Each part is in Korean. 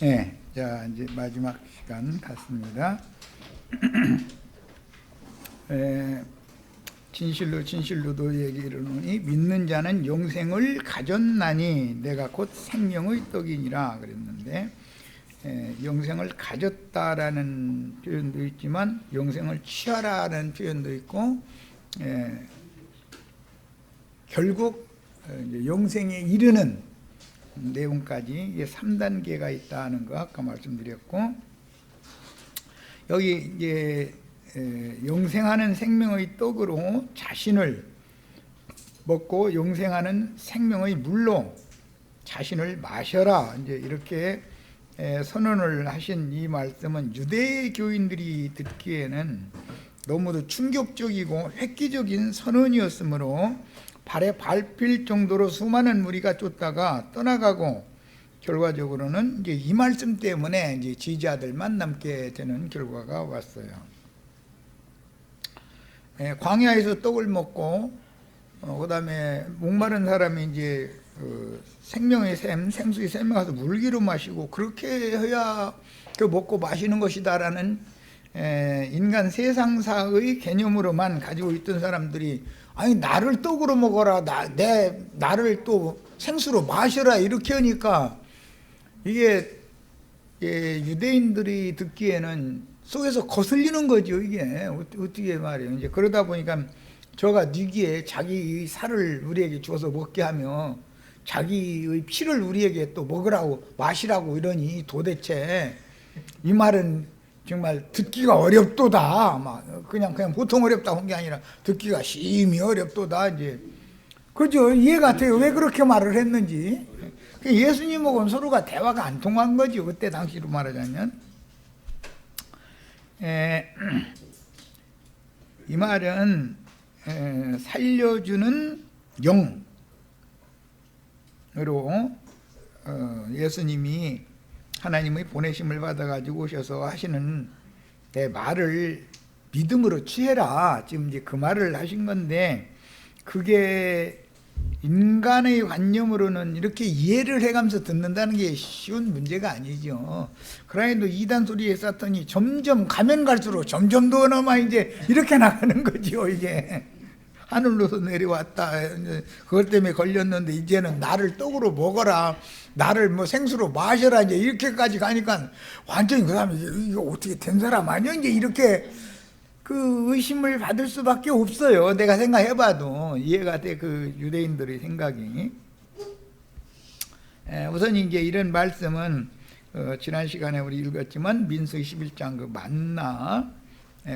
예, 자 이제 마지막 시간 같습니다. 진실로 진실로 너희에게 이르노니 믿는 자는 영생을 가졌나니 내가 곧 생명의 떡이니라 그랬는데, 영생을 가졌다라는 표현도 있지만 영생을 취하라는 표현도 있고, 결국 이제 영생에 이르는 내용까지 이게 3단계가 있다는 거 아까 말씀드렸고, 여기 이제 영생하는 생명의 떡으로 자신을 먹고 영생하는 생명의 물로 자신을 마셔라, 이제 이렇게 선언을 하신 이 말씀은 유대 교인들이 듣기에는 너무도 충격적이고 획기적인 선언이었으므로 발에 밟힐 정도로 수많은 무리가 쫓다가 떠나가고, 결과적으로는 이제 이 말씀 때문에 이제 지지자들만 남게 되는 결과가 왔어요. 광야에서 떡을 먹고, 그다음에 목마른 사람이 이제 생명의 샘, 생수의 샘에 가서 물기로 마시고, 그렇게 해야 그 먹고 마시는 것이다라는 인간 세상사의 개념으로만 가지고 있던 사람들이, 아니 나를 떡으로 먹어라, 나를 또 생수로 마셔라, 이렇게 하니까 이게 유대인들이 듣기에는 속에서 거슬리는 거죠. 이게 어떻게 말해요. 이제 그러다 보니까 저가 뉘기에 자기의 살을 우리에게 주어서 먹게 하며 자기의 피를 우리에게 또 먹으라고 마시라고 이러니, 도대체 이 말은 정말 듣기가 어렵도다. 막 그냥 보통 어렵다 한 게 아니라 듣기가 심히 어렵도다. 이제 그죠? 이해가 돼요. 왜 그렇게 말을 했는지. 예수님하고는 서로가 대화가 안 통한 거죠. 그때 당시로 말하자면. 이 말은 살려주는 영으로 예수님이 하나님의 보내심을 받아가지고 오셔서 하시는 내 말을 믿음으로 취해라, 지금 이제 그 말을 하신 건데, 그게 인간의 관념으로는 이렇게 이해를 해가면서 듣는다는 게 쉬운 문제가 아니죠. 그러니까 이단 소리에 쌌더니 점점 가면 갈수록 점점 더 넘어 이제 이렇게 나가는 거죠. 이게 하늘로서 내려왔다, 그것 때문에 걸렸는데 이제는 나를 떡으로 먹어라, 나를 뭐 생수로 마셔라, 이제 이렇게까지 가니까 완전히 그 사람이 이거 어떻게 된 사람 아니야, 이제 이렇게 그 의심을 받을 수밖에 없어요. 내가 생각해봐도 이해가 돼, 그 유대인들의 생각이. 우선 이제 이런 말씀은 지난 시간에 우리 읽었지만 민수기 11장 그 만나,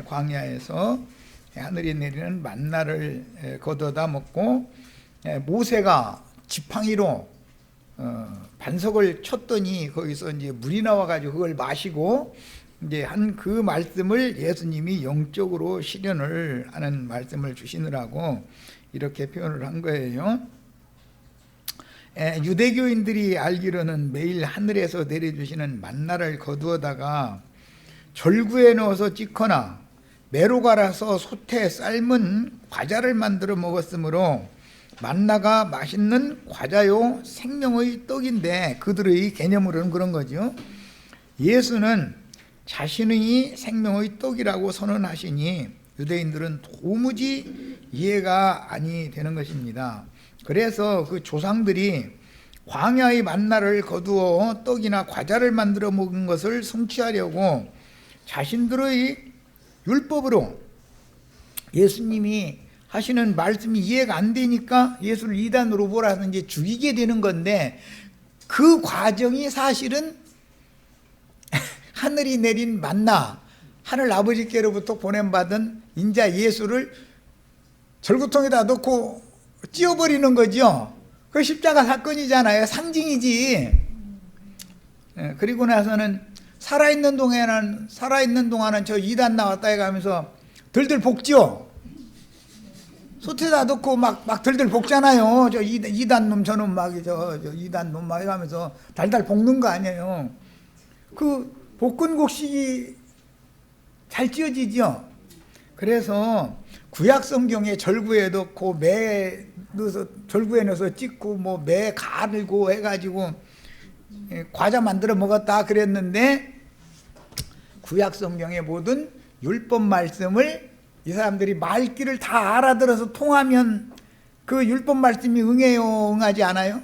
광야에서 하늘이 내리는 만나를 거둬다 먹고, 모세가 지팡이로 반석을 쳤더니 거기서 이제 물이 나와가지고 그걸 마시고, 이제 한 그 말씀을 예수님이 영적으로 실현을 하는 말씀을 주시느라고 이렇게 표현을 한 거예요. 유대교인들이 알기로는 매일 하늘에서 내려주시는 만나를 거두어다가 절구에 넣어서 찢거나 매로 갈아서 솥에 삶은 과자를 만들어 먹었으므로 만나가 맛있는 과자요 생명의 떡인데, 그들의 개념으로는 그런 거죠. 예수는 자신의 생명의 떡이라고 선언하시니 유대인들은 도무지 이해가 아니 되는 것입니다. 그래서 그 조상들이 광야의 만나를 거두어 떡이나 과자를 만들어 먹은 것을 성취하려고 자신들의 율법으로 예수님이 하시는 말씀이 이해가 안 되니까 예수를 이단으로 몰아서 이제 죽이게 되는 건데, 그 과정이 사실은 하늘이 내린 만나, 하늘 아버지께로부터 보냄받은 인자 예수를 절구통에다 넣고 찧어버리는 거죠. 그 십자가 사건이잖아요. 상징이지. 그리고 나서는 살아있는 동안은 저 이단 나왔다 해가면서 들들 볶죠. 솥에다 넣고 막 들들 볶잖아요. 저 이단 놈 저놈 막 저 이단 놈 막 해가면서 달달 볶는 거 아니에요. 그 볶은 곡식이 잘 찌어지죠. 그래서 구약 성경에 절구에 넣고 매 넣어서 절구에 넣어서 찢고 뭐 매 갈고 해가지고 과자 만들어 먹었다 그랬는데 구약 성경의 모든 율법 말씀을 이 사람들이 말귀를 다 알아들어서 통하면 그 율법 말씀이 응해요, 응하지 않아요?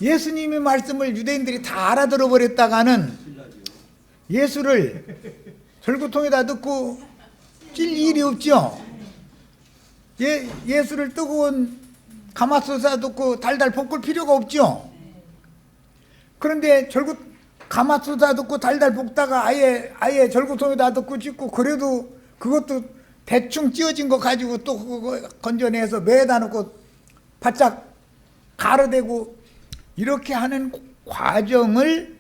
예수님의 말씀을 유대인들이 다 알아들어 버렸다가는 예수를 절구통에다 넣고 찔 일이 없죠. 예수를 뜨거운 가마솥에다 넣고 달달 볶을 필요가 없죠. 그런데 가마솥에다 넣고 달달 볶다가 아예 절구통에다 넣고 찢고, 그래도 그것도 대충 찢어진 거 가지고 또 그거 건져내서 매에다 넣고 바짝 가로대고 이렇게 하는 과정을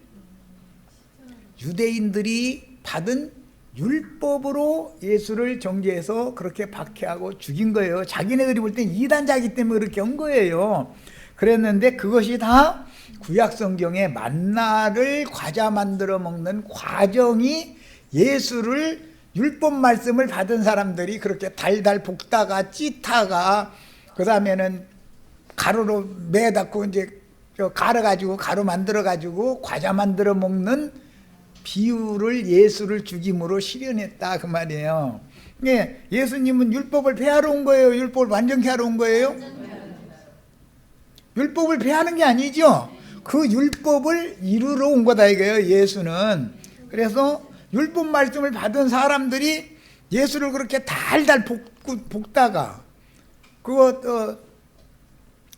유대인들이 받은 율법으로 예수를 정죄해서 그렇게 박해하고 죽인 거예요. 자기네들이 볼 땐 이단자이기 때문에 그렇게 한 거예요. 그랬는데 그것이 다 구약 성경에 만나를 과자 만들어 먹는 과정이 예수를 율법 말씀을 받은 사람들이 그렇게 달달 볶다가 찢다가 그 다음에는 가루로 매닫고 이제 갈아가지고 가루 만들어가지고 과자 만들어 먹는 비유를 예수를 죽임으로 실현했다 그 말이에요. 예수님은 율법을 폐하러 온 거예요? 율법을 완전케 하러 온 거예요? 율법을 폐하는 게 아니죠. 그 율법을 이루러 온 거다 이거예요, 예수는. 그래서 율법 말씀을 받은 사람들이 예수를 그렇게 달달 볶다가 그거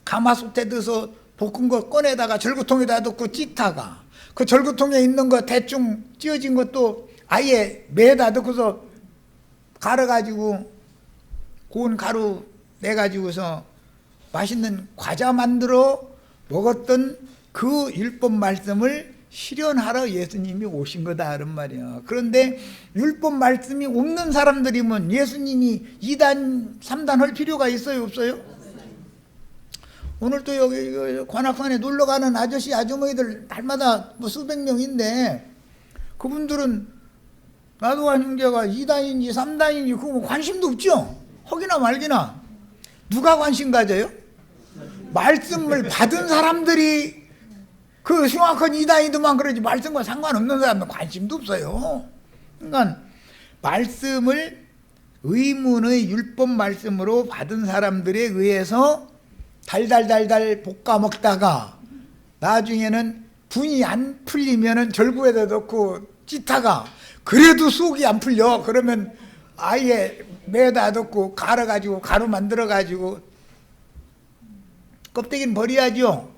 가마솥에 넣어서 볶은 거 꺼내다가 절구통에다 넣고 찢다가 그 절구통에 있는 거 대충 찢어진 것도 아예 매에다 넣고서 갈아가지고 고운 가루 내가지고서 맛있는 과자 만들어 먹었던 그 율법 말씀을 실현하러 예수님이 오신 거다 그런 말이야. 그런데 율법 말씀이 없는 사람들이면 예수님이 2단 3단 할 필요가 있어요, 없어요? 오늘 또 여기 관악산에 놀러가는 아저씨 아주머니들 날마다 뭐 수백 명인데 그분들은 나도한 형제가 2단인지 3단인지 그거 관심도 없죠. 허기나 말기나. 누가 관심 가져요? 말씀을 받은 사람들이 그 흉악한 2단이더만 그러지 말씀과 상관없는 사람은 관심도 없어요. 그러니까 말씀을 의문의 율법 말씀으로 받은 사람들에 의해서 달달달달 볶아 먹다가 나중에는 분이 안 풀리면은 절구에다 넣고 찢다가 그래도 속이 안 풀려. 그러면 아예 매에다 넣고 갈아가지고 가루 만들어가지고 껍데기는 버려야죠.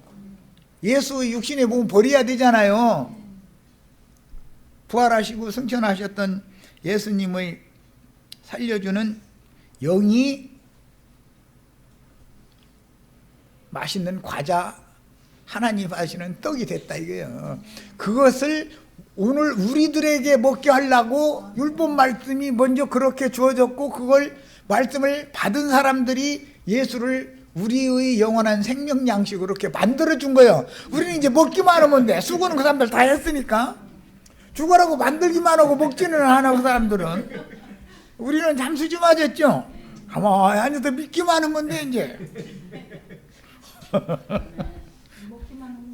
예수 육신의 몸 버려야 되잖아요. 부활하시고 승천하셨던 예수님의 살려주는 영이 맛있는 과자, 하나님 하시는 떡이 됐다 이거예요. 그것을 오늘 우리들에게 먹게 하려고 율법 말씀이 먼저 그렇게 주어졌고 그걸 말씀을 받은 사람들이 예수를 우리의 영원한 생명 양식으로 이렇게 만들어준 거예요. 우리는 이제 먹기만 하면 돼. 수고는 그 사람들 다 했으니까. 죽으라고 만들기만 하고 먹지는 않아 그 사람들은. 우리는 잠수 맞았죠. 가만히 앉아서 믿기만 하면 돼 이제.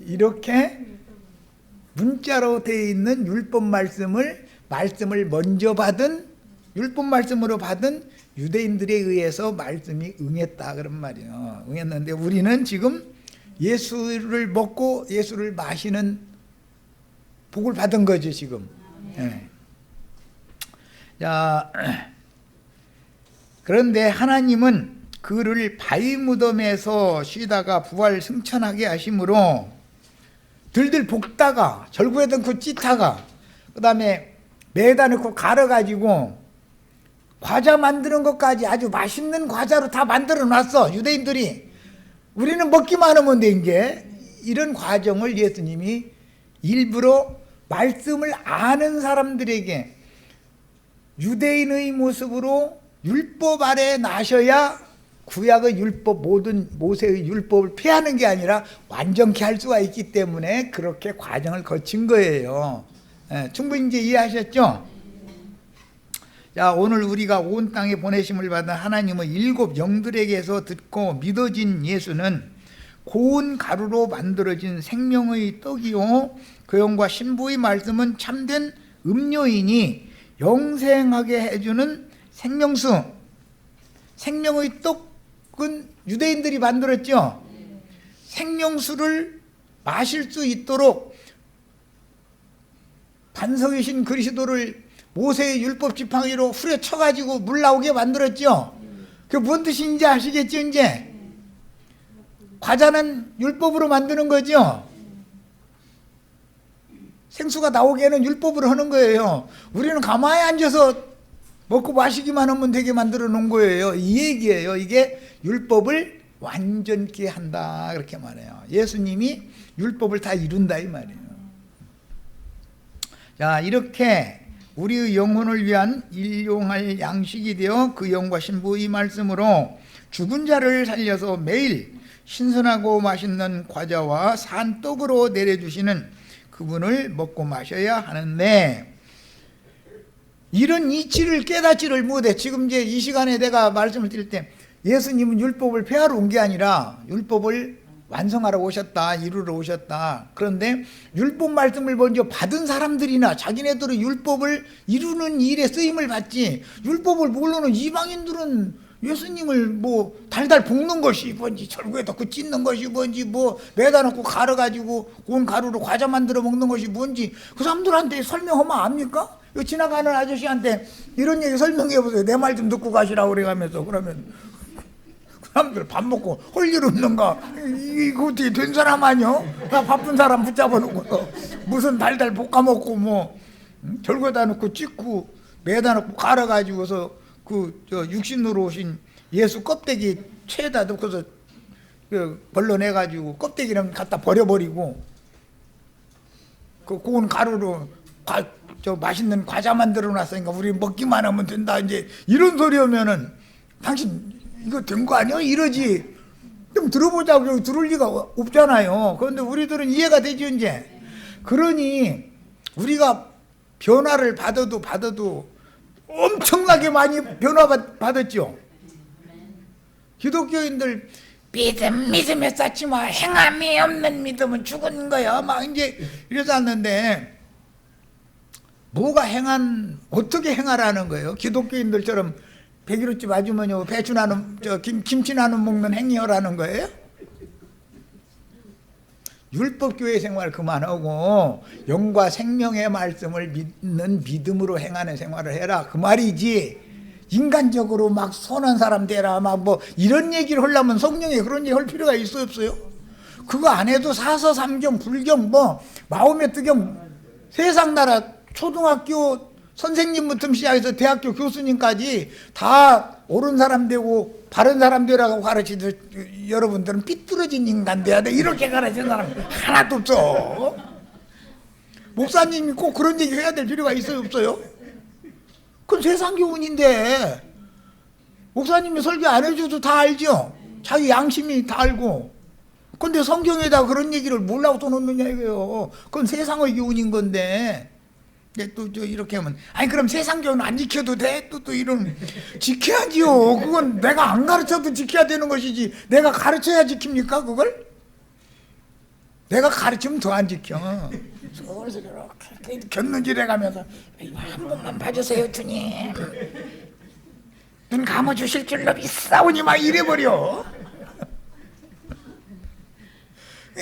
이렇게 문자로 되어 있는 율법 말씀을 먼저 받은 율법 말씀으로 받은 유대인들에 의해서 말씀이 응했다 그런 말이에요. 응했는데 우리는 지금 예수를 먹고 예수를 마시는 복을 받은 거죠 지금. 네. 자, 그런데 하나님은 그를 바위 무덤에서 쉬다가 부활 승천하게 하심으로 들들 볶다가 절구에 넣고 찢다가 그 다음에 매에다 넣고 갈아가지고 과자 만드는 것까지 아주 맛있는 과자로 다 만들어 놨어 유대인들이. 우리는 먹기만 하면 돼 이제. 이런 과정을 예수님이 일부러 말씀을 아는 사람들에게 유대인의 모습으로 율법 아래 나셔야 구약의 율법, 모든 모세의 율법을 폐하는 게 아니라 완전케 할 수가 있기 때문에 그렇게 과정을 거친 거예요. 충분히 이제 이해하셨죠? 자, 오늘 우리가 온 땅에 보내심을 받은 하나님의 7 영들에게서 듣고 믿어진 예수는 고운 가루로 만들어진 생명의 떡이요 그 영과 신부의 말씀은 참된 음료이니 영생하게 해주는 생명수. 생명의 떡은 유대인들이 만들었죠. 생명수를 마실 수 있도록 반석이신 그리스도를 모세의 율법 지팡이로 후려쳐가지고 물 나오게 만들었죠. 그게 뭔 뜻인지 아시겠죠? 이제 과자는 율법으로 만드는 거죠. 생수가 나오게는 율법으로 하는 거예요. 우리는 가만히 앉아서 먹고 마시기만 하면 되게 만들어 놓은 거예요. 이 얘기예요. 이게 율법을 완전케 한다 그렇게 말해요. 예수님이 율법을 다 이룬다 이 말이에요. 자, 이렇게 우리의 영혼을 위한 일용할 양식이 되어 그 영과 신부의 말씀으로 죽은 자를 살려서 매일 신선하고 맛있는 과자와 산 떡으로 내려주시는 그분을 먹고 마셔야 하는데, 이런 이치를 깨닫지를 못해. 지금 이제 이 시간에 내가 말씀을 드릴 때 예수님은 율법을 폐하러 온 게 아니라 율법을 완성하러 오셨다, 이루러 오셨다. 그런데 율법 말씀을 먼저 받은 사람들이나 자기네들은 율법을 이루는 일에 쓰임을 받지, 율법을 모르는 이방인들은 예수님을 뭐 달달 볶는 것이 뭔지, 절구에다 그 찢는 것이 뭔지, 뭐 매다 놓고 갈아가지고 온 가루로 과자 만들어 먹는 것이 뭔지 그 사람들한테 설명하면 압니까? 지나가는 아저씨한테 이런 얘기 설명해 보세요. 내 말 좀 듣고 가시라고 그래가면서. 그러면 그 사람들 밥 먹고 할 일 없는가? 이거 어떻게 된 사람 아니요? 나 바쁜 사람 붙잡아 놓고 무슨 달달 볶아 먹고 뭐 절구에다 놓고 찢고 매다 놓고 갈아가지고서 그 육신으로 오신 예수 껍데기 채에다 넣고서 벌러내가지고 껍데기는 갖다 버려버리고 그 고운 가루로 맛있는 과자 만들어 놨으니까 우리 먹기만 하면 된다, 이제 이런 소리 하면은 당신 이거 된 거 아니야? 이러지. 좀 들어보자고. 들을 리가 없잖아요. 그런데 우리들은 이해가 되죠 이제. 그러니 우리가 변화를 받아도 엄청나게 많이 변화받았죠. 기독교인들 믿음에 쌓지마, 행함이 없는 믿음은 죽은 거야 막 이제 이래서 왔는데, 뭐가 어떻게 행하라는 거예요? 기독교인들처럼 100일어치 맞으면요 배추 나눔, 김치 나눔 먹는 행위하라는 거예요? 율법교회 생활 그만하고 영과 생명의 말씀을 믿는 믿음으로 행하는 생활을 해라 그 말이지, 인간적으로 막 선한 사람 되라 막 뭐 이런 얘기를 하려면 성령에 그런 얘기 할 필요가 있어요 없어요? 그거 안 해도 사서삼경 불경 뭐 마음의 뜨경 세상 나라 초등학교 선생님부터 시작해서 대학교 교수님까지 다 옳은 사람 되고 바른 사람 되라고 가르치듯 여러분들은 삐뚤어진 인간 돼야 돼 이렇게 가르치는 사람 하나도 없어. 목사님이 꼭 그런 얘기 해야 될 필요가 있어요 없어요? 그건 세상 교훈인데 목사님이 설교 안 해줘도 다 알죠. 자기 양심이 다 알고. 근데 성경에다 그런 얘기를 뭐라고 써놓느냐 이거요. 그건 세상의 교훈인 건데 또 이렇게 하면 아니 그럼 세상 교훈 안 지켜도 돼? 또 이런 지켜야지요. 그건 내가 안 가르쳐도 지켜야 되는 것이지 내가 가르쳐야 지킵니까 그걸? 내가 가르치면 더 안 지켜. 그래서 이렇게 곁눈질해 가면서 한 번만 봐주세요 주님, 눈 감아주실 줄로 믿사오니 막 이래버려.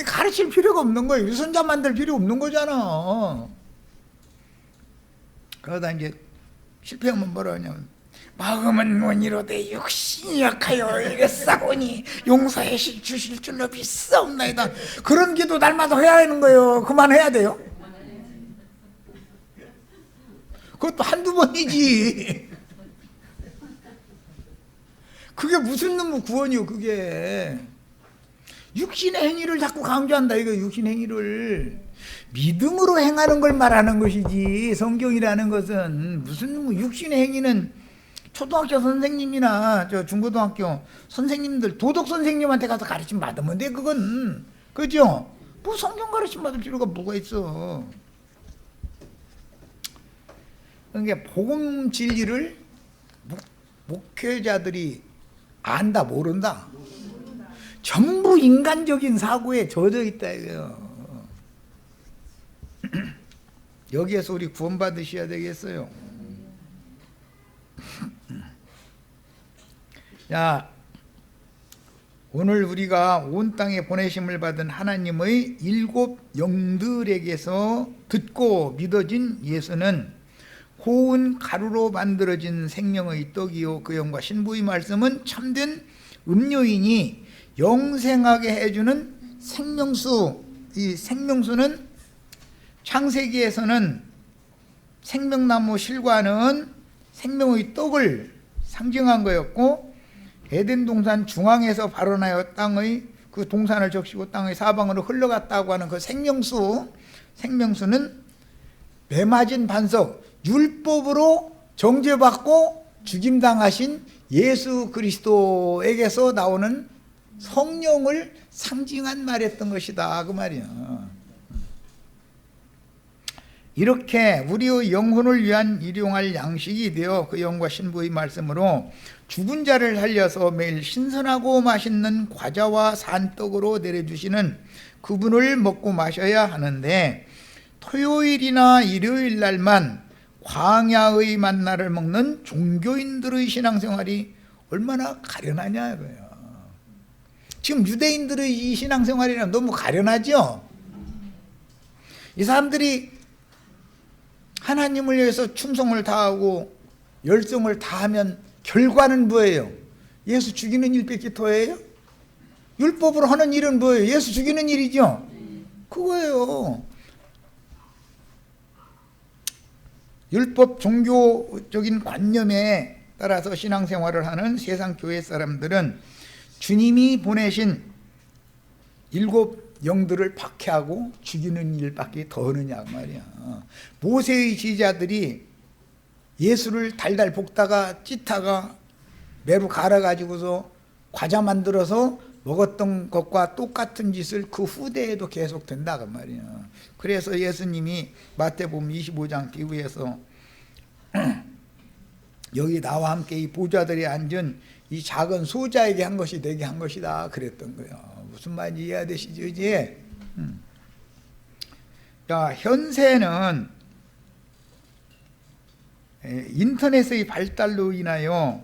가르칠 필요가 없는 거예요. 유선자 만들 필요 없는 거잖아. 그러다 이제 실패하면 뭐라 하냐면 마음은 못 이루되 육신이 약하여 이랬사오니 용서해 주실 줄로 믿사옵나이다. 그런 기도 날마다 해야 하는 거예요. 그만해야 돼요. 그것도 한두 번이지. 그게 무슨 놈의 구원이요 그게. 육신의 행위를 자꾸 강조한다 이거. 육신의 행위를 믿음으로 행하는 걸 말하는 것이지 성경이라는 것은 무슨 육신의 행위는 초등학교 선생님이나 중고등학교 선생님들 도덕 선생님한테 가서 가르침 받으면 돼 그건. 그죠? 뭐 성경 가르침 받을 필요가 뭐가 있어. 그러니까 복음 진리를 목회자들이 안다 모른다? 전부 인간적인 사고에 젖어 있다 이거예요. 여기에서 우리 구원받으셔야 되겠어요. 자, 오늘 우리가 온 땅에 보내심을 받은 하나님의 7 영들에게서 듣고 믿어진 예수는 고운 가루로 만들어진 생명의 떡이요 그 영과 신부의 말씀은 참된 음료이니 영생하게 해주는 생명수. 이 생명수는 창세기에서는 생명나무 실과는 생명의 떡을 상징한 거였고, 에덴 동산 중앙에서 발원하여 땅의 그 동산을 적시고 땅의 사방으로 흘러갔다고 하는 그 생명수는 매맞은 반석, 율법으로 정죄받고 죽임당하신 예수 그리스도에게서 나오는 성령을 상징한 말했던 것이다 그 말이야. 이렇게 우리의 영혼을 위한 일용할 양식이 되어 그 영과 신부의 말씀으로 죽은 자를 살려서 매일 신선하고 맛있는 과자와 산떡으로 내려주시는 그분을 먹고 마셔야 하는데, 토요일이나 일요일 날만 광야의 만나를 먹는 종교인들의 신앙생활이 얼마나 가련하냐 이거예요. 지금 유대인들의 이 신앙생활이란 너무 가련하죠. 이 사람들이 하나님을 위해서 충성을 다하고 열성을 다하면 결과는 뭐예요? 예수 죽이는 일밖에 더해요? 율법으로 하는 일은 뭐예요? 예수 죽이는 일이죠. 그거예요. 율법 종교적인 관념에 따라서 신앙생활을 하는 세상 교회 사람들은 주님이 보내신 7 영들을 박해하고 죽이는 일밖에 더 하느냐 말이야. 모세의 제자들이 예수를 달달 볶다가 찢다가 매로 갈아가지고서 과자 만들어서 먹었던 것과 똑같은 짓을 그 후대에도 계속된다 그 말이야. 그래서 예수님이 마태복음 25장 비유에서 여기 나와 함께 이 보좌들이 앉은 이 작은 소자에게 한 것이 내게 한 것이다 그랬던 거예요. 무슨 말인지 이해되시죠 이제? 자, 현세는 인터넷의 발달로 인하여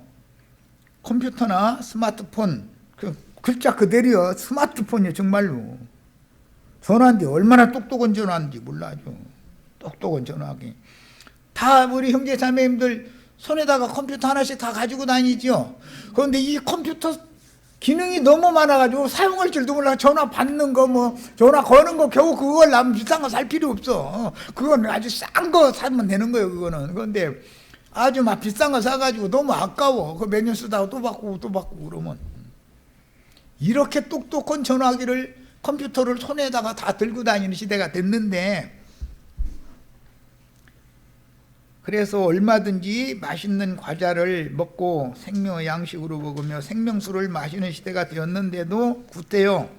컴퓨터나 스마트폰, 그 글자 그대로요. 스마트폰이요 정말로. 전화인데 얼마나 똑똑한 전화인지 몰라죠. 똑똑한 전화기. 다 우리 형제 자매님들 손에다가 컴퓨터 하나씩 다 가지고 다니죠. 그런데 이 컴퓨터 기능이 너무 많아가지고 사용할 줄도 몰라. 전화 받는 거 뭐 전화 거는 거 겨우 그걸 남 비싼 거 살 필요 없어. 그건 아주 싼 거 사면 되는 거예요 그거는. 그런데 아주 막 비싼 거 사가지고 너무 아까워. 그 몇 년 쓰다가 또 바꾸고 그러면 이렇게 똑똑한 전화기를 컴퓨터를 손에다가 다 들고 다니는 시대가 됐는데, 그래서 얼마든지 맛있는 과자를 먹고 생명의 양식으로 먹으며 생명수를 마시는 시대가 되었는데도 구태여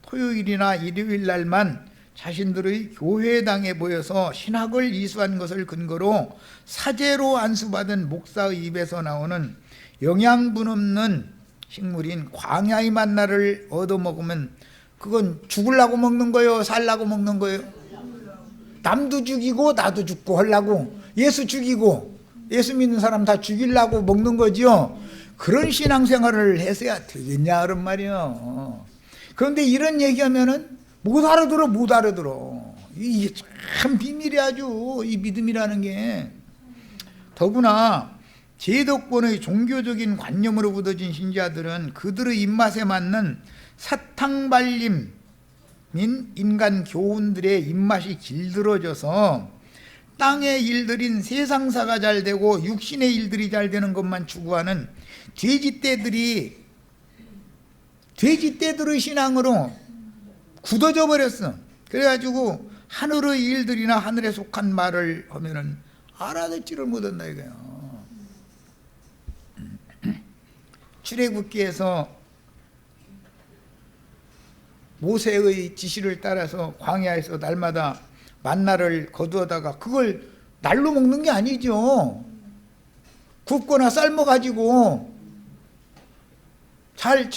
토요일이나 일요일 날만 자신들의 교회당에 모여서 신학을 이수한 것을 근거로 사제로 안수받은 목사의 입에서 나오는 영양분 없는 식물인 광야의 만나를 얻어먹으면 그건 죽으려고 먹는 거예요? 살라고 먹는 거예요? 남도 죽이고 나도 죽고 하려고, 예수 죽이고 예수 믿는 사람 다 죽이려고 먹는 거죠. 그런 신앙생활을 해서야 되겠냐 그런 말이에요. 그런데 이런 얘기하면은 못 알아들어. 이게 참 비밀이 아주 이 믿음이라는 게. 더구나 제도권의 종교적인 관념으로 굳어진 신자들은 그들의 입맛에 맞는 사탕발림인 인간 교훈들의 입맛이 길들어져서 땅의 일들인 세상사가 잘 되고 육신의 일들이 잘 되는 것만 추구하는 돼지떼들의 신앙으로 굳어져 버렸어. 그래가지고 하늘의 일들이나 하늘에 속한 말을 하면은 알아듣지를 못한다 이거예요. 출애굽기에서 모세의 지시를 따라서 광야에서 날마다 만나를 거두어다가 그걸 날로 먹는 게 아니죠. 굽거나 삶아가지고 잘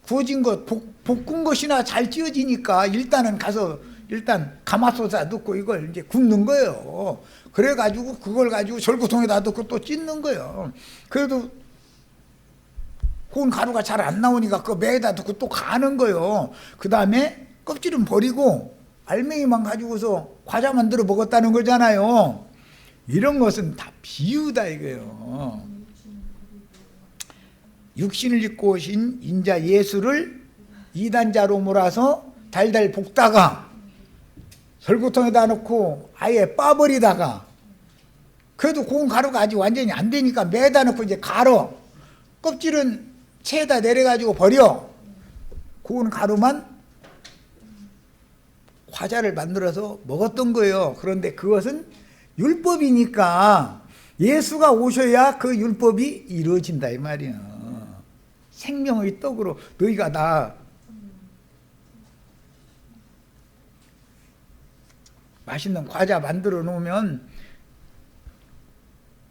구워진 것, 볶은 것이나 잘 찌어지니까 일단은 가서 일단 가마솥에 넣고 이걸 이제 굽는 거예요. 그래가지고 그걸 가지고 절구통에다 넣고 또 찢는 거예요. 그래도 고운 가루가 잘 안 나오니까 그 매에다 넣고 또 가는 거예요. 그 다음에 껍질은 버리고 알맹이만 가지고서 과자 만들어 먹었다는 거잖아요. 이런 것은 다 비유다 이거예요. 육신을 입고 오신 인자 예수를 이단자로 몰아서 달달 볶다가 설구통에다 넣고 아예 빠버리다가 그래도 고운 가루가 아직 완전히 안 되니까 매다 넣고 이제 갈아. 껍질은 체에다 내려가지고 버려. 고운 가루만 과자를 만들어서 먹었던 거예요. 그런데 그것은 율법이니까 예수가 오셔야 그 율법이 이루어진다 이 말이에요. 생명의 떡으로 너희가 나 맛있는 과자 만들어 놓으면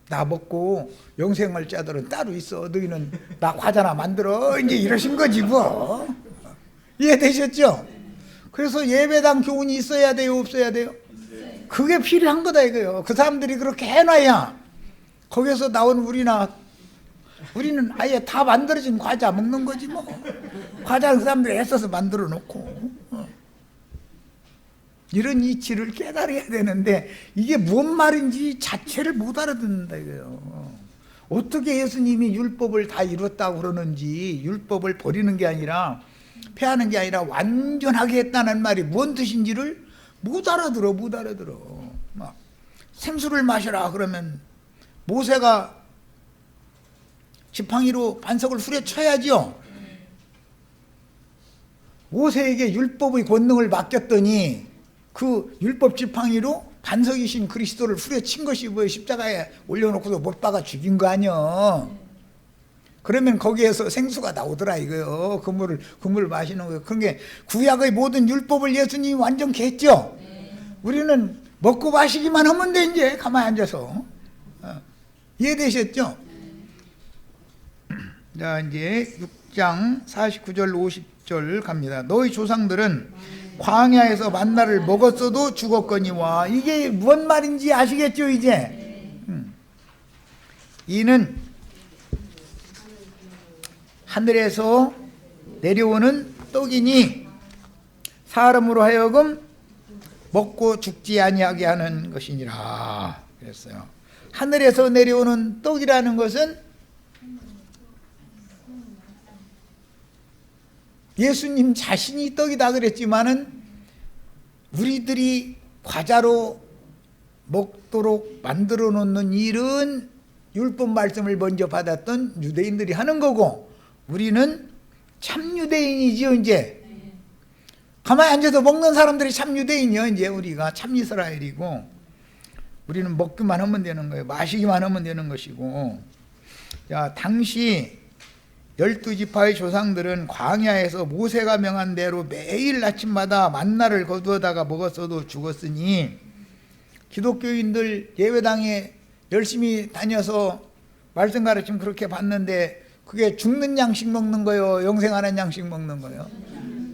나 먹고 영생할 자들은 따로 있어. 너희는 나 과자나 만들어. 이제 이러신 거지 뭐. 이해되셨죠? 그래서 예배당 교훈이 있어야 돼요, 없어야 돼요? 그게 필요한 거다 이거요. 그 사람들이 그렇게 해놔야 거기서 나온 우리는 아예 다 만들어진 과자 먹는 거지 뭐. 과자는 그 사람들이 애써서 만들어 놓고. 이런 이치를 깨달아야 되는데 이게 뭔 말인지 자체를 못 알아듣는다 이거예요. 어떻게 예수님이 율법을 다 이뤘다고 그러는지, 율법을 버리는 게 아니라 폐하는 게 아니라 완전하게 했다는 말이 뭔 뜻인지를 못 알아들어. 막 생수를 마셔라 그러면 모세가 지팡이로 반석을 후려쳐야죠. 모세에게 율법의 권능을 맡겼더니 그 율법 지팡이로 반석이신 그리스도를 후려친 것이 뭐예요? 십자가에 올려놓고서 못 박아 죽인 거 아니요. 그러면 거기에서 생수가 나오더라 이거요. 그 물을 마시는 거예요. 그게 구약의 모든 율법을 예수님이 완전히 했죠. 우리는 먹고 마시기만 하면 돼 이제 가만히 앉아서. 이해되셨죠? 자 이제 6장 49절 50절 갑니다. 너희 조상들은 광야에서 만나를 먹었어도 죽었거니와. 이게 무슨 말인지 아시겠죠 이제? 이는 하늘에서 내려오는 떡이니 사람으로 하여금 먹고 죽지 아니하게 하는 것이니라 그랬어요. 하늘에서 내려오는 떡이라는 것은 예수님 자신이 떡이다 그랬지만은 우리들이 과자로 먹도록 만들어 놓는 일은 율법 말씀을 먼저 받았던 유대인들이 하는 거고, 우리는 참 유대인이지요. 이제 가만히 앉아서 먹는 사람들이 참 유대인이요. 이제 우리가 참 이스라엘이고, 우리는 먹기만 하면 되는 거예요. 마시기만 하면 되는 것이고. 자, 당시 12지파의 조상들은 광야에서 모세가 명한 대로 매일 아침마다 만나를 거두어다가 먹었어도 죽었으니, 기독교인들 예배당에 열심히 다녀서 말씀 가르침 그렇게 받는데 그게 죽는 양식 먹는 거요, 영생하는 양식 먹는 거요?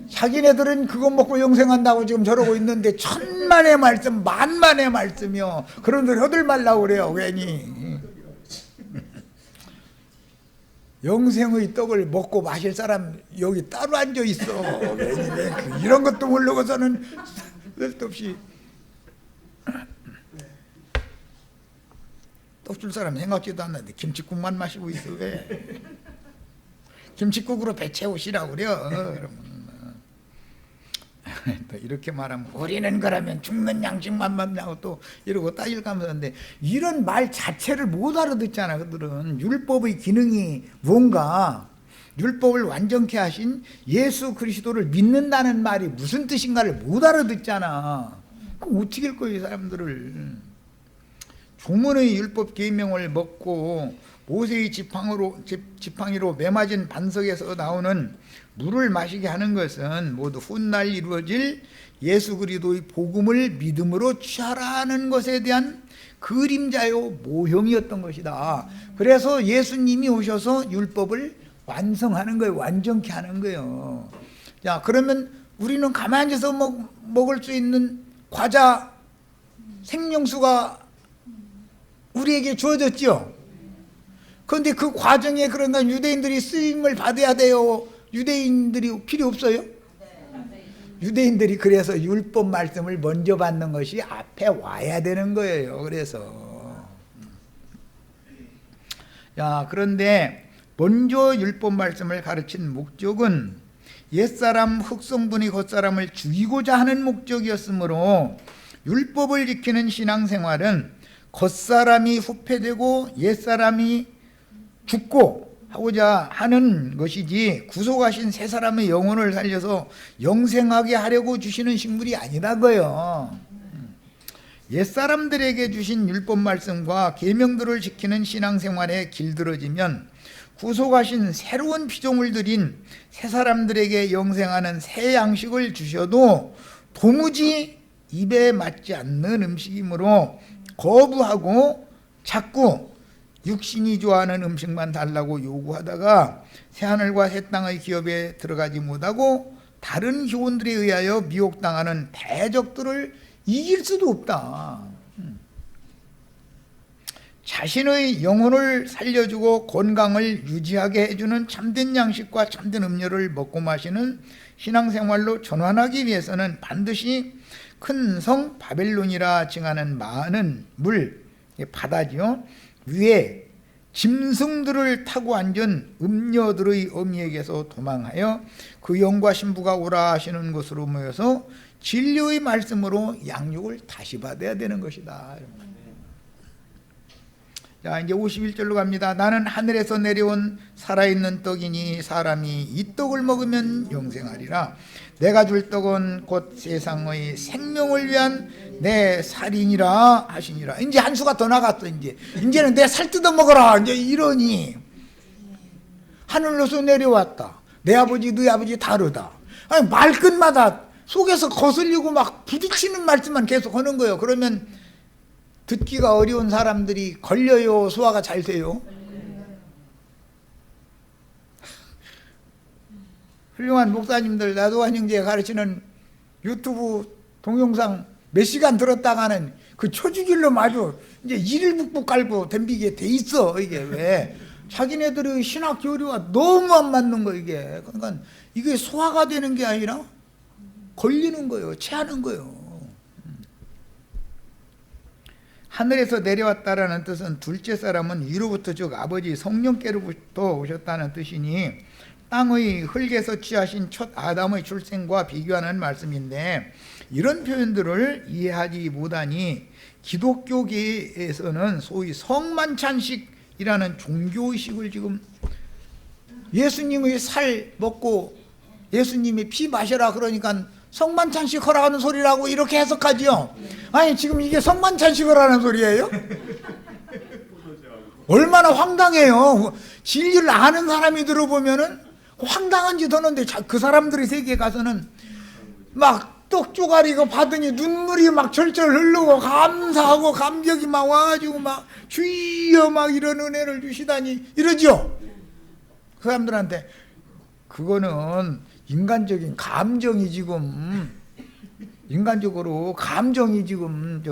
자기네들은 그거 먹고 영생한다고 지금 저러고 있는데 천만의 말씀, 만만의 말씀이요. 그런 소리 허들 말라고 그래요. 괜히 영생의 떡을 먹고 마실 사람 여기 따로 앉아 있어. 괜히 이런 것도 모르고서는 쓸데없이 떡 줄 사람 생각지도 않는데 김치국만 마시고 있어. 왜 김치국으로 배 채우시라고 그래요. 그러면 또 이렇게 말하면 우리는 그러면 죽는 양식만 먹냐고 또 이러고 따질까면서 하는데, 이런 말 자체를 못 알아듣잖아. 그들은 율법의 기능이 뭔가, 율법을 완전케 하신 예수 그리스도를 믿는다는 말이 무슨 뜻인가를 못 알아듣잖아. 그럼 어떻게 할 거예요 사람들을. 조문의 율법 계명을 먹고 모세의 지팡이로 매맞은 반석에서 나오는 물을 마시게 하는 것은 모두 훗날 이루어질 예수 그리스도의 복음을 믿음으로 취하라는 것에 대한 그림자요 모형이었던 것이다. 그래서 예수님이 오셔서 율법을 완성하는 거예요. 완전케 하는 거예요. 자, 그러면 우리는 가만히 앉아서 먹을 수 있는 과자, 생명수가 우리에게 주어졌죠. 그런데 그 과정에 그런가 유대인들이 쓰임을 받아야 돼요? 유대인들이 필요 없어요? 유대인들이 그래서 율법 말씀을 먼저 받는 것이 앞에 와야 되는 거예요. 그래서 자, 그런데 먼저 율법 말씀을 가르친 목적은 옛사람 흙성분이 겉사람을 죽이고자 하는 목적이었으므로 율법을 지키는 신앙생활은 겉사람이 후패되고 옛사람이 죽고 하고자 하는 것이지 구속하신 새 사람의 영혼을 살려서 영생하게 하려고 주시는 식물이 아니라고요. 옛사람들에게 주신 율법 말씀과 계명들을 지키는 신앙생활에 길들어지면 구속하신 새로운 피조물 들인 새 사람들에게 영생하는 새 양식을 주셔도 도무지 입에 맞지 않는 음식이므로 거부하고 자꾸 육신이 좋아하는 음식만 달라고 요구하다가 새하늘과 새 땅의 기업에 들어가지 못하고 다른 교훈들에 의하여 미혹당하는 대적들을 이길 수도 없다. 자신의 영혼을 살려주고 건강을 유지하게 해주는 참된 양식과 참된 음료를 먹고 마시는 신앙생활로 전환하기 위해서는 반드시 큰 성 바벨론이라 칭하는 많은 물, 바다지요, 위에 짐승들을 타고 앉은 음녀들의 어미에게서 도망하여 그 영과 신부가 오라 하시는 곳으로 모여서 진리의 말씀으로 양육을 다시 받아야 되는 것이다. 자, 이제 51절로 갑니다. 나는 하늘에서 내려온 살아있는 떡이니 사람이 이 떡을 먹으면 영생하리라. 내가 줄 떡은 곧 세상의 생명을 위한 내 살이니라 하시니라. 이제 한 수가 더 나갔어. 이제는 내 살 뜯어 먹어라. 이제 이러니 하늘로서 내려왔다. 내 아버지 너희 아버지 다르다. 아니, 말끝마다 속에서 거슬리고 막 부딪히는 말씀만 계속 하는 거예요. 그러면 듣기가 어려운 사람들이 걸려요, 소화가 잘 돼요? 훌륭한 목사님들, 나도한 형제가 가르치는 유튜브 동영상 몇 시간 들었다가는 그 초주길로 마주 이제 일북북 깔고 덤비게 돼 있어. 이게 왜? 자기네들의 신학 교류가 너무 안 맞는 거, 이게. 그러니까 이게 소화가 되는 게 아니라 걸리는 거예요, 체하는 거예요. 하늘에서 내려왔다라는 뜻은 둘째 사람은 위로부터 즉 아버지 성령께로부터 오셨다는 뜻이니 땅의 흙에서 취하신 첫 아담의 출생과 비교하는 말씀인데, 이런 표현들을 이해하지 못하니 기독교계에서는 소위 성만찬식이라는 종교의식을 지금 예수님의 살 먹고 예수님이 피 마셔라 그러니까 성만찬식 하라는 소리라고 이렇게 해석하지요. 아니, 지금 이게 성만찬식 하라는 소리예요? 얼마나 황당해요. 진리를 아는 사람이 들어보면은 황당한 짓 하는데 그 사람들의 세계에 가서는 막 떡조가리고 받으니 눈물이 막 철철 흐르고 감사하고 감격이 막 와가지고 막 주여 막 이런 은혜를 주시다니 이러죠. 그 사람들한테 그거는 인간적인 감정이 지금 인간적으로 감정이 지금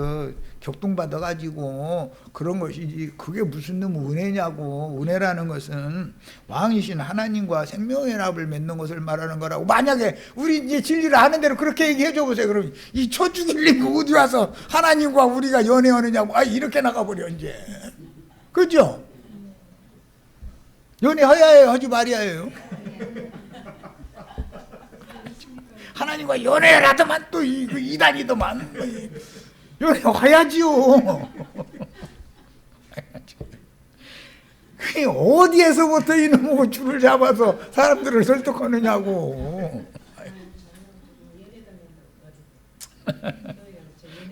격동받아가지고 그런 것이지 그게 무슨 놈 은혜냐고. 은혜라는 것은 왕이신 하나님과 생명의 연합을 맺는 것을 말하는 거라고. 만약에 우리 이제 진리를 아는 대로 그렇게 얘기해 줘 보세요. 그럼 이 초죽일님 어디 와서 하나님과 우리가 연애하느냐고. 아, 이렇게 나가버려 이제. 그죠? 연애해야 해요, 하지 말아야 해요? 하나님과 연애를 하더만 또 이단이더만 연애해야지요. 그게 어디에서부터 이놈의 줄을 잡아서 사람들을 설득하느냐고.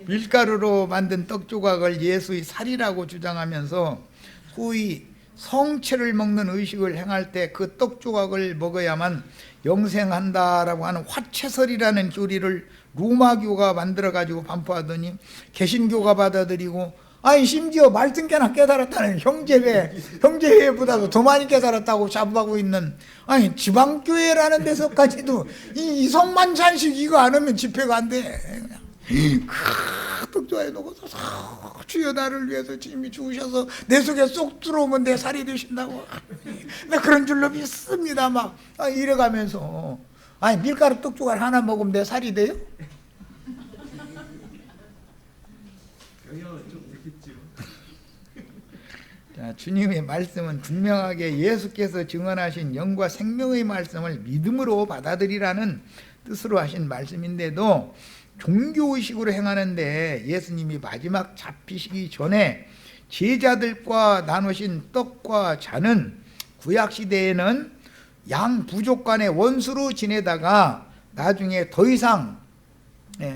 밀가루로 만든 떡조각을 예수의 살이라고 주장하면서 소위 성체를 먹는 의식을 행할 때 그 떡조각을 먹어야만 영생한다라고 하는 화채설이라는 교리를 로마교가 만들어가지고 반포하더니 개신교가 받아들이고 아니 심지어 말씀께나 깨달았다는 형제회보다도 더 많이 깨달았다고 자부하고 있는, 아니 지방교회라는 데서까지도 이 이성만찬식 이거 안 하면 집회가 안 돼. 그냥 떡조에 놓고서 주여 나를 위해서 주님이 죽으셔서 내 속에 쏙 들어오면 내 살이 되신다고. 나 그런 줄로 믿습니다. 막 이래가면서, 아니 밀가루 떡조각 하나 먹으면 내 살이 돼요? 자, 주님의 말씀은 분명하게 예수께서 증언하신 영과 생명의 말씀을 믿음으로 받아들이라는 뜻으로 하신 말씀인데도 종교의식으로 행하는데, 예수님이 마지막 잡히시기 전에 제자들과 나누신 떡과 잔은 구약시대에는 양 부족 간의 원수로 지내다가 나중에 더 이상,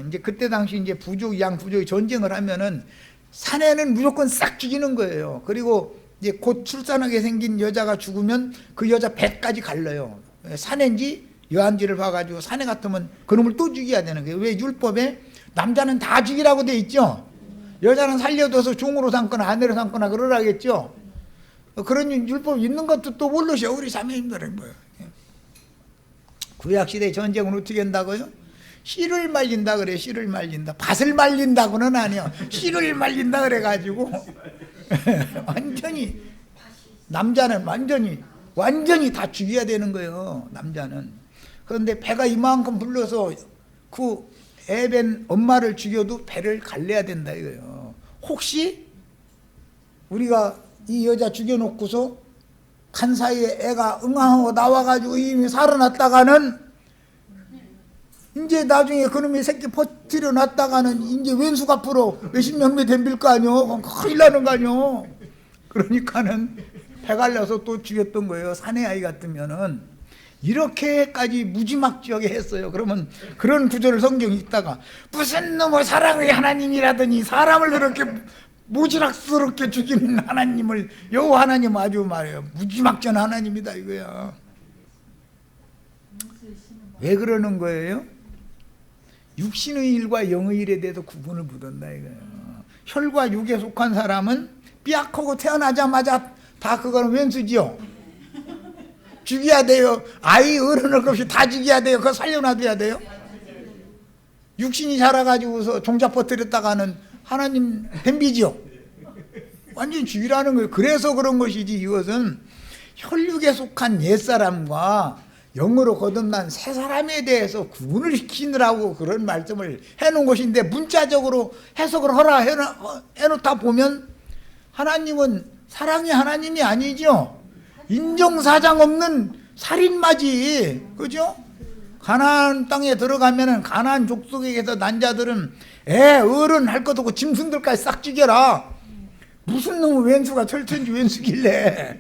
이제 그때 당시 이제 양 부족이 전쟁을 하면은 사내는 무조건 싹 죽이는 거예요. 그리고 이제 곧 출산하게 생긴 여자가 죽으면 그 여자 배까지 갈라요. 사내인지 여한지를 봐가지고 사내 같으면 그놈을 또 죽여야 되는 거예요. 왜? 율법에 남자는 다 죽이라고 돼 있죠. 여자는 살려둬서 종으로 삼거나 아내로 삼거나 그러라겠죠. 그런 율법 있는 것도 또 모르셔 우리 자매님들은. 뭐예요? 구약시대 전쟁은 어떻게 한다고요? 씨를 말린다 그래. 씨를 말린다. 밭을 말린다고는 아니요. 씨를 말린다 그래가지고 완전히 남자는 완전히 다 죽여야 되는 거예요. 남자는. 그런데 배가 이만큼 불러서 그 애벤 엄마를 죽여도 배를 갈래야 된다 이거예요. 혹시 우리가 이 여자 죽여놓고서 간 사이에 애가 응하고 나와가지고 이미 살아났다가는, 이제 나중에 그놈의 새끼 퍼뜨려 놨다가는 이제 왼수 앞으로 몇십 년에 덤빌 거 아니요. 그럼 큰일 나는 거 아니요. 그러니까는 배 갈려서 또 죽였던 거예요. 사내 아이 같으면은. 이렇게까지 무지막지하게 했어요. 그러면 그런 구절을 성경에 읽다가 무슨 놈의 사랑의 하나님이라더니 사람을 그렇게 무지막스럽게 죽이는 하나님을, 여호와 하나님 아주 말이에요. 무지막지한 하나님이다 이거야. 왜 그러는 거예요? 육신의 일과 영의 일에 대해서 구분을 못한다 이거예요. 혈과 육에 속한 사람은 삐약하고 태어나자마자 다 그거는 왼수지요. 죽여야 돼요. 아이 어른을 없이 다 죽여야 돼요. 그거 살려놔둬야 돼요. 육신이 자라가지고서 종자 퍼뜨렸다가는 하나님 덤비지요. 완전히 죽이라는 거예요. 그래서 그런 것이지, 이것은 혈육에 속한 옛사람과 영으로 거듭난 새 사람에 대해서 구분을 시키느라고 그런 말씀을 해놓은 것인데, 문자적으로 해석을 하라 해놓다 보면 하나님은 사랑의 하나님이 아니죠. 인정사정 없는 살인마지. 그죠? 가나안 땅에 들어가면은 가나안 족속에서 난 자들은 애 어른 할 것도 없고 짐승들까지 싹 죽여라. 무슨 놈의 왼수가 철천지 왼수길래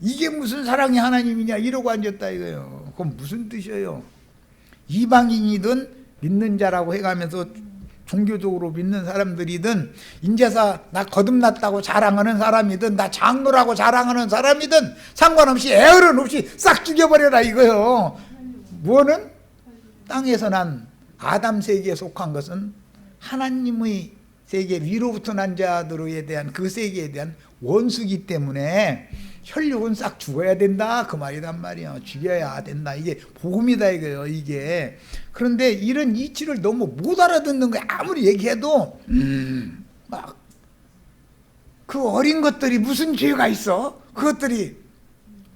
이게 무슨 사랑의 하나님이냐 이러고 앉았다 이거예요. 그건 무슨 뜻이에요? 이방인이든 믿는 자라고 해가면서 종교적으로 믿는 사람들이든, 인제사 나 거듭났다고 자랑하는 사람이든, 나 장로라고 자랑하는 사람이든 상관없이 애어른 없이 싹 죽여버려라 이거요. 뭐는? 땅에서 난 아담 세계에 속한 것은 하나님의 세계 위로부터 난 자들에 대한 그 세계에 대한 원수기 때문에 혈육은 싹 죽어야 된다 그 말이란 말이야. 죽여야 된다. 이게 복음이다 이거예요. 이게. 그런데 이런 이치를 너무 못 알아듣는 거야. 아무리 얘기해도 막 그 어린 것들이 무슨 죄가 있어? 그것들이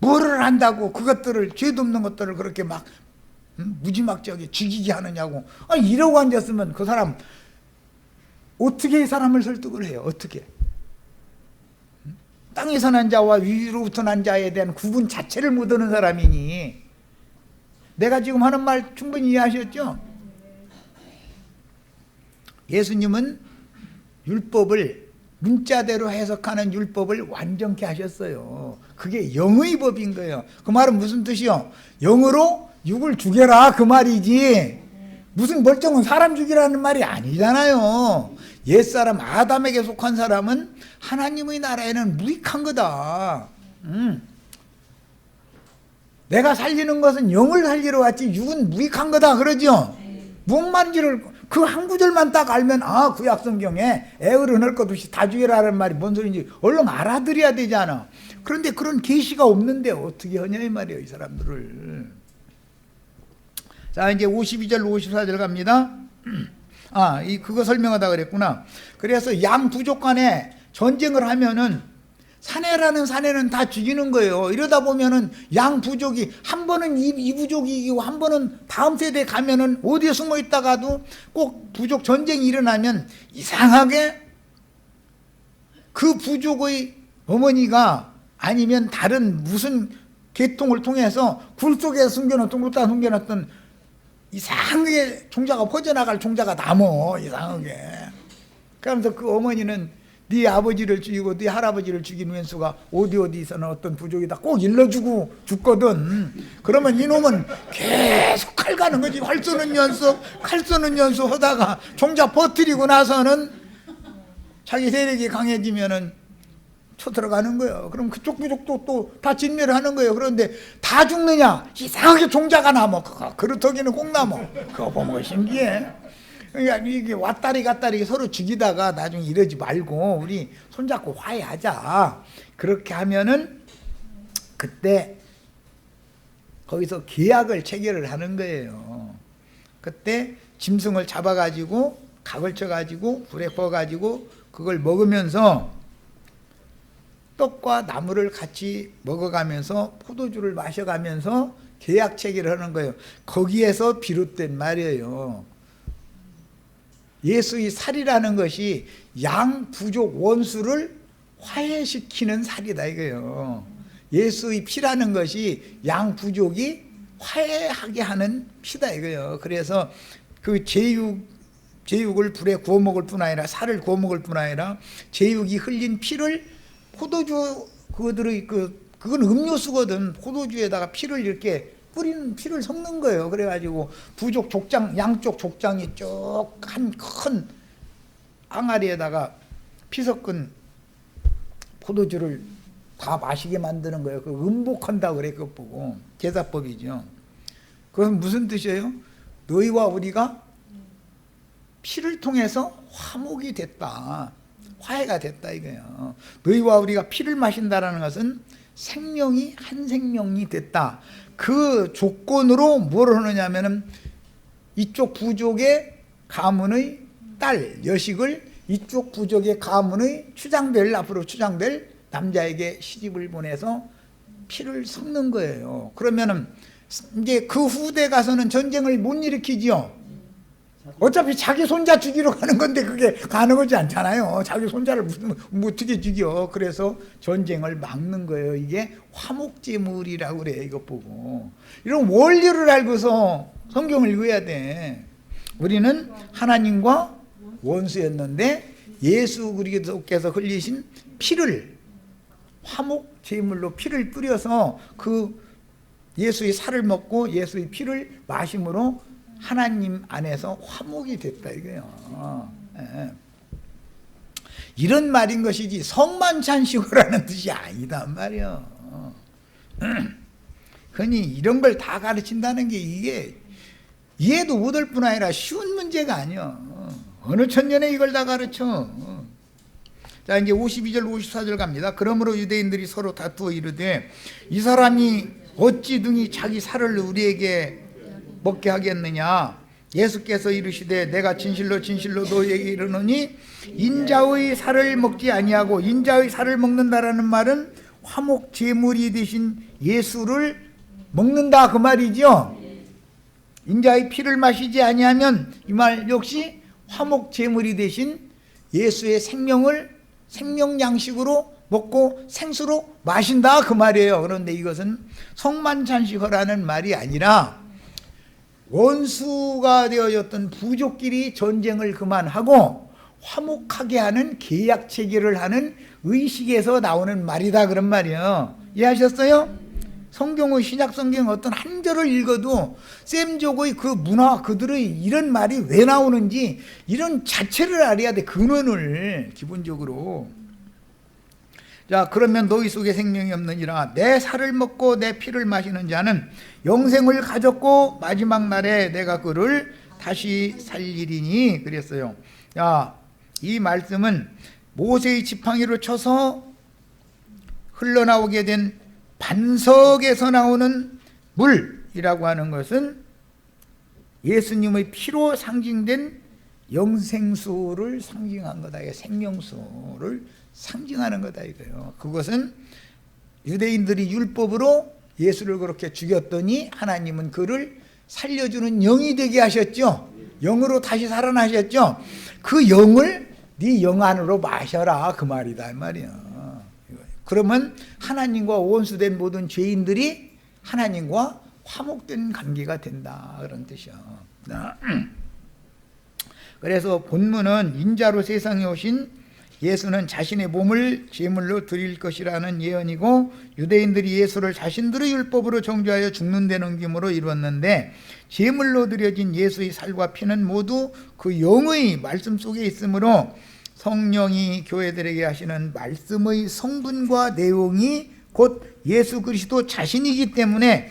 뭐를 한다고 그것들을, 죄도 없는 것들을 그렇게 막 무지막지하게 죽이게 하느냐고. 아니 이러고 앉았으면 그 사람 어떻게 이 사람을 설득을 해요? 어떻게? 땅에서 난 자와 위로부터 난 자에 대한 구분 자체를 못하는 사람이니. 내가 지금 하는 말 충분히 이해하셨죠? 예수님은 율법을, 문자대로 해석하는 율법을 완전케 하셨어요. 그게 영의 법인 거예요. 그 말은 무슨 뜻이요? 영으로 육을 죽여라 그 말이지, 무슨 멀쩡한 사람 죽이라는 말이 아니잖아요. 옛사람 아담에게 속한 사람은 하나님의 나라에는 무익한 거다. 내가 살리는 것은 영을 살리러 왔지 육은 무익한 거다 그러죠. 무엇만지를 그 한 구절만 딱 알면 구약성경에 애어른 할 것 없이 다 죽여라는 말이 뭔 소리인지 얼른 알아들어야 되잖아. 그런데 그런 계시가 없는데 어떻게 하냐 이 말이에요, 이 사람들을. 자, 이제 52절 54절 갑니다. 그거 설명하다 그랬구나. 그래서 양 부족 간에 전쟁을 하면은 사내라는 사내는 다 죽이는 거예요. 이러다 보면은 양 부족이 한 번은 이 부족이 이기고 한 번은 다음 세대 가면은 어디에 숨어 있다가도 꼭 부족 전쟁이 일어나면 이상하게 그 부족의 어머니가 아니면 다른 무슨 계통을 통해서 굴 속에 숨겨놓던 굴다 숨겨놨던 이상하게 종자가 퍼져나갈 종자가 남어, 이상하게. 그러면서 그 어머니는 네 아버지를 죽이고 네 할아버지를 죽인 왼수가 어디서는 어떤 부족이다 꼭 일러주고 죽거든. 그러면 이놈은 계속 칼 가는 거지. 활 쏘는 연수 하다가 종자 버티고 나서는 자기 세력이 강해지면은 쳐 들어가는 거예요. 그럼 그쪽 부족도 또 다 진멸을 하는 거예요. 그런데 다 죽느냐? 이상하게 종자가 남아. 그렇다기는 꼭 남아. 그거 보면 신기해. 그러니까 이게 왔다리 갔다리 서로 죽이다가 나중에 이러지 말고 우리 손잡고 화해하자. 그렇게 하면은 그때 거기서 계약을 체결을 하는 거예요. 그때 짐승을 잡아가지고 각을 쳐가지고 불에 퍼가지고 그걸 먹으면서 떡과 나물을 같이 먹어가면서 포도주를 마셔가면서 계약 체결을 하는 거예요. 거기에서 비롯된 말이에요. 예수의 살이라는 것이 양 부족 원수를 화해시키는 살이다 이거예요. 예수의 피라는 것이 양 부족이 화해하게 하는 피다 이거예요. 그래서 그 제육을 불에 구워 먹을 뿐 아니라 살을 구워 먹을 뿐 아니라 제육이 흘린 피를 포도주 그건 음료수거든. 포도주에다가 피를 이렇게 뿌리는 피를 섞는 거예요. 그래가지고 부족 족장 양쪽 족장이 쭉 한 큰 항아리에다가 피 섞은 포도주를 다 마시게 만드는 거예요. 그 음복한다고 그래. 그것 보고 제사법이죠. 그건 무슨 뜻이에요? 너희와 우리가 피를 통해서 화목이 됐다. 화해가 됐다 이거예요. 너희와 우리가 피를 마신다라는 것은 생명이 한 생명이 됐다. 그 조건으로 뭘 하느냐면은 이쪽 부족의 가문의 딸 여식을 이쪽 부족의 가문의 앞으로 추장될 남자에게 시집을 보내서 피를 섞는 거예요. 그러면은 이제 그 후대 가서는 전쟁을 못 일으키지요. 어차피 자기 손자 죽이러 가는 건데 그게 가능하지 않잖아요. 자기 손자를 어떻게 죽여. 그래서 전쟁을 막는 거예요. 이게 화목제물이라고 그래. 이것 보고 이런 원리를 알고서 성경을 읽어야 돼. 우리는 하나님과 원수였는데 예수 그리스도께서 흘리신 피를 화목제물로 피를 뿌려서 그 예수의 살을 먹고 예수의 피를 마심으로 하나님 안에서 화목이 됐다 이거예요. 이런 말인 것이지 성만 찬시고라는 뜻이 아니단 말이에요. 흔히 이런 걸 다 가르친다는 게 이게 이해도 못할 뿐 아니라 쉬운 문제가 아니야. 어느 천년에 이걸 다 가르쳐. 자, 이제 52절 54절 갑니다. 그러므로 유대인들이 서로 다투어 이르되 이 사람이 어찌 등이 자기 살을 우리에게 먹게 하겠느냐. 예수께서 이르시되 내가 진실로 너희에게 이르노니 인자의 살을 먹지 아니하고 인자의 살을 먹는다라는 말은 화목 제물이 되신 예수를 먹는다 그 말이죠. 인자의 피를 마시지 아니하면 이 말 역시 화목 제물이 되신 예수의 생명 양식으로 먹고 생수로 마신다 그 말이에요. 그런데 이것은 성만찬식허라는 말이 아니라 원수가 되어졌던 부족끼리 전쟁을 그만하고 화목하게 하는 계약 체결을 하는 의식에서 나오는 말이다 그런 말이에요. 이해하셨어요? 성경의 신약 성경 어떤 한 절을 읽어도 셈족의 그 문화 그들의 이런 말이 왜 나오는지 이런 자체를 알아야 돼. 근원을 기본적으로. 자, 그러면 너희 속에 생명이 없느니라. 내 살을 먹고 내 피를 마시는 자는 영생을 가졌고 마지막 날에 내가 그를 다시 살리리니 그랬어요. 야, 이 말씀은 모세의 지팡이로 쳐서 흘러나오게 된 반석에서 나오는 물이라고 하는 것은 예수님의 피로 상징된 영생수를 상징한 거다. 생명수를 상징하는 거다 이거예요. 그것은 유대인들이 율법으로 예수를 그렇게 죽였더니 하나님은 그를 살려주는 영이 되게 하셨죠. 영으로 다시 살아나셨죠. 그 영을 네 영 안으로 마셔라 그 말이다 이 말이야. 그러면 하나님과 원수된 모든 죄인들이 하나님과 화목된 관계가 된다 그런 뜻이야. 그래서 본문은 인자로 세상에 오신 예수는 자신의 몸을 제물로 드릴 것이라는 예언이고, 유대인들이 예수를 자신들의 율법으로 정죄하여 죽는 데 넘김으로 이루었는데, 제물로 드려진 예수의 살과 피는 모두 그 영의 말씀 속에 있으므로 성령이 교회들에게 하시는 말씀의 성분과 내용이 곧 예수 그리스도 자신이기 때문에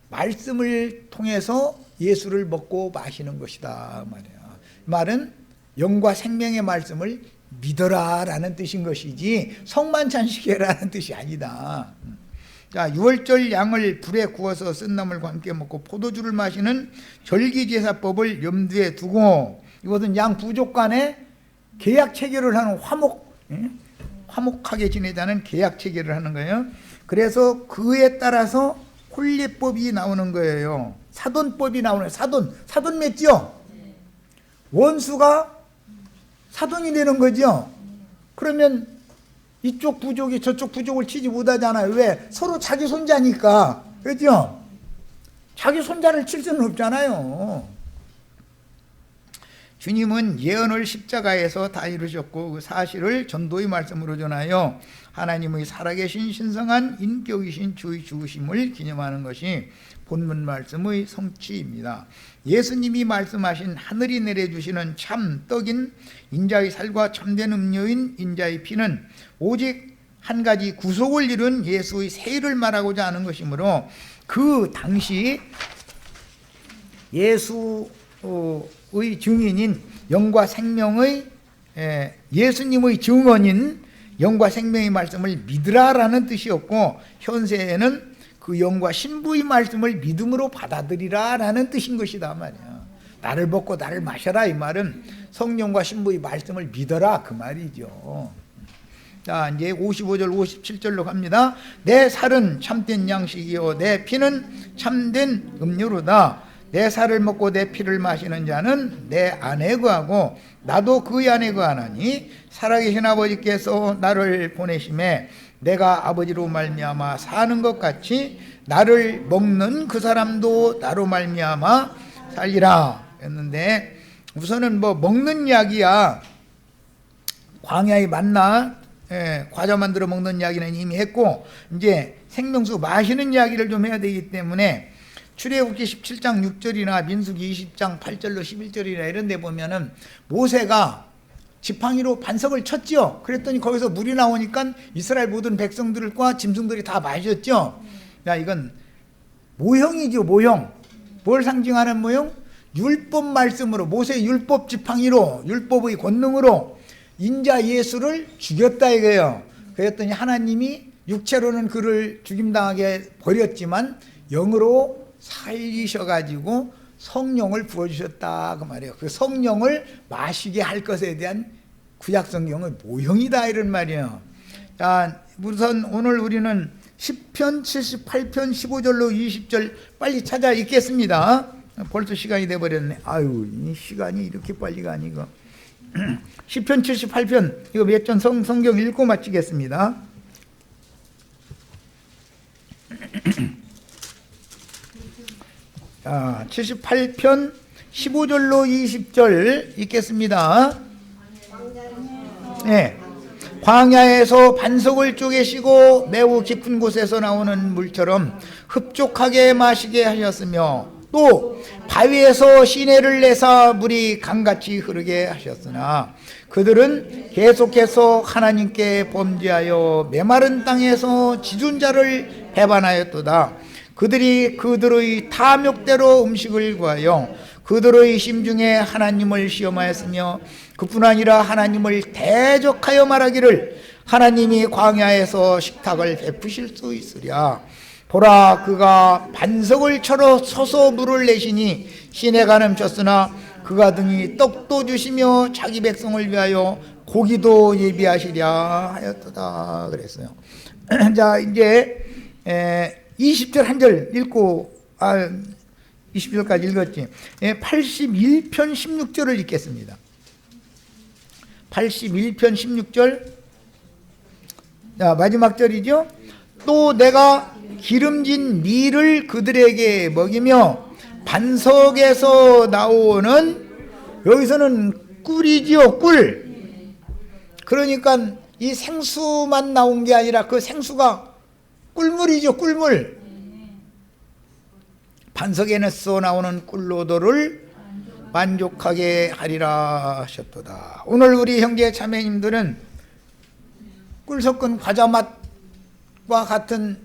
말씀을 통해서 예수를 먹고 마시는 것이다 말이야. 말은 영과 생명의 말씀을 믿어라 라는 뜻인 것이지 성만 찬식해라는 뜻이 아니다. 자, 유월절 양을 불에 구워서 쓴 나물과 함께 먹고 포도주를 마시는 절기제사법을 염두에 두고, 이것은 양 부족 간에 계약 체결을 하는 화목하게 지내자는 계약 체결을 하는 거예요. 그래서 그에 따라서 혼례법이 나오는 거예요. 사돈법이 나오는 거예요. 사돈 맺죠? 원수가 사돈이 되는 거죠. 그러면 이쪽 부족이 저쪽 부족을 치지 못하잖아요. 왜? 서로 자기 손자니까. 그렇죠? 자기 손자를 칠 수는 없잖아요. 주님은 예언을 십자가에서 다 이루셨고, 그 사실을 전도의 말씀으로 전하여 하나님의 살아계신 신성한 인격이신 주의 죽으심을 기념하는 것이 본문 말씀의 성취입니다. 예수님이 말씀하신 하늘이 내려주시는 참 떡인 인자의 살과 참된 음료인 인자의 피는 오직 한 가지 구속을 이룬 예수의 세일을 말하고자 하는 것이므로, 그 당시 예수의 증인인 영과 생명의 예수님의 증언인 영과 생명의 말씀을 믿으라라는 뜻이었고, 현세에는 그 영과 신부의 말씀을 믿음으로 받아들이라라는 뜻인 것이다 말이야. 나를 먹고 나를 마셔라 이 말은 성령과 신부의 말씀을 믿어라 그 말이죠. 자, 이제 55절 57절로 갑니다. 내 살은 참된 양식이요 내 피는 참된 음료로다. 내 살을 먹고 내 피를 마시는 자는 내 안에 거하고 나도 그 안에 거하나니, 살아계신 아버지께서 나를 보내심에 내가 아버지로 말미암아 사는 것 같이 나를 먹는 그 사람도 나로 말미암아 살리라 했는데, 우선은 뭐 먹는 이야기야. 광야의 만나 과자 만들어 먹는 이야기는 이미 했고, 이제 생명수 마시는 이야기를 좀 해야 되기 때문에 출애굽기 17장 6절이나 민수기 20장 8절로 11절이나 이런 데 보면은 모세가 지팡이로 반석을 쳤죠. 그랬더니 거기서 물이 나오니까 이스라엘 모든 백성들과 짐승들이 다 마셨죠. 야, 이건 모형이죠, 모형. 뭘 상징하는 모형? 율법 말씀으로, 모세의 율법 지팡이로, 율법의 권능으로 인자 예수를 죽였다 이거예요. 그랬더니 하나님이 육체로는 그를 죽임당하게 버렸지만 영으로 살리셔가지고 성령을 부어주셨다 그 말이에요. 그 성령을 마시게 할 것에 대한 구약성경의 모형이다 이런 말이에요. 자, 우선 오늘 우리는 10편 78편 15절로 20절 빨리 찾아 읽겠습니다. 벌써 시간이 돼버렸네. 아유, 이 시간이 이렇게 빨리 가니 이거. 10편 78편 이거 몇 전 성경 읽고 마치겠습니다. 자, 78편 15절로 20절 읽겠습니다. 네. 광야에서 반석을 쪼개시고 매우 깊은 곳에서 나오는 물처럼 흡족하게 마시게 하셨으며, 또 바위에서 시내를 내사 물이 강같이 흐르게 하셨으나, 그들은 계속해서 하나님께 범죄하여 메마른 땅에서 지존 자를 배반하였도다. 그들이 그들의 탐욕대로 음식을 구하여 그들의 심중에 하나님을 시험하였으며 그뿐 아니라 하나님을 대적하여 말하기를 하나님이 광야에서 식탁을 베푸실 수 있으랴. 보라, 그가 반석을 쳐러 서서 물을 내시니 시내가 넘쳤으나 그가 등이 떡도 주시며 자기 백성을 위하여 고기도 예비하시랴 하였도다 그랬어요. 자, 이제 20절 한 절 읽고 20절까지 읽었지. 81편 16절을 읽겠습니다. 81편 16절. 자, 마지막 절이죠. 또 내가 기름진 밀을 그들에게 먹이며 반석에서 나오는, 여기서는 꿀이지요, 꿀. 그러니까 이 생수만 나온 게 아니라 그 생수가 꿀물이죠, 꿀물. 반석에서 나오는 꿀로도를 만족하게 하리라 하셨도다. 오늘 우리 형제 자매님들은 꿀 섞은 과자 맛과 같은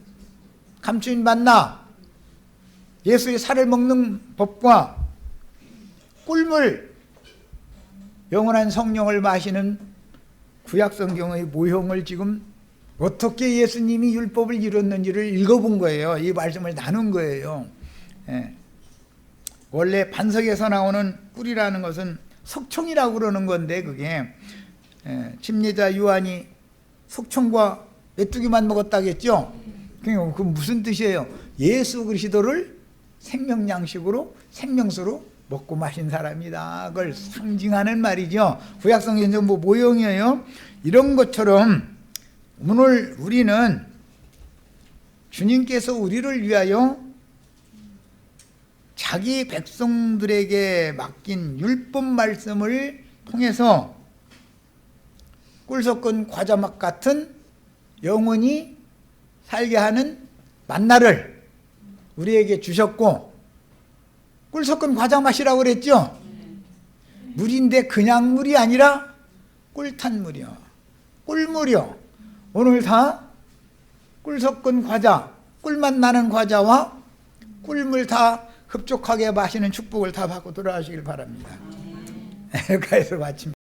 감추인 만나, 예수의 살을 먹는 법과 꿀물, 영원한 성령을 마시는 구약성경의 모형을 지금 어떻게 예수님이 율법을 이뤘는지를 읽어본 거예요. 이 말씀을 나눈 거예요. 원래 반석에서 나오는 꿀이라는 것은 석청이라고 그러는 건데, 그게 침례자 요한이 석청과 메뚜기만 먹었다겠죠. 그 무슨 뜻이에요? 예수 그리스도를 생명양식으로, 생명수로 먹고 마신 사람이다. 그걸 상징하는 말이죠. 구약성경 모형이에요. 이런 것처럼 오늘 우리는 주님께서 우리를 위하여 자기 백성들에게 맡긴 율법 말씀을 통해서 꿀 섞은 과자 맛 같은 영원히 살게 하는 만나를 우리에게 주셨고, 꿀 섞은 과자 맛이라고 그랬죠. 물인데 그냥 물이 아니라 꿀탄 물이요, 꿀물이요. 오늘 다 꿀 섞은 과자, 꿀맛 나는 과자와 꿀물 다 흡족하게 마시는 축복을 다 받고 돌아가시길 바랍니다. 이렇게 해서 마칩니다.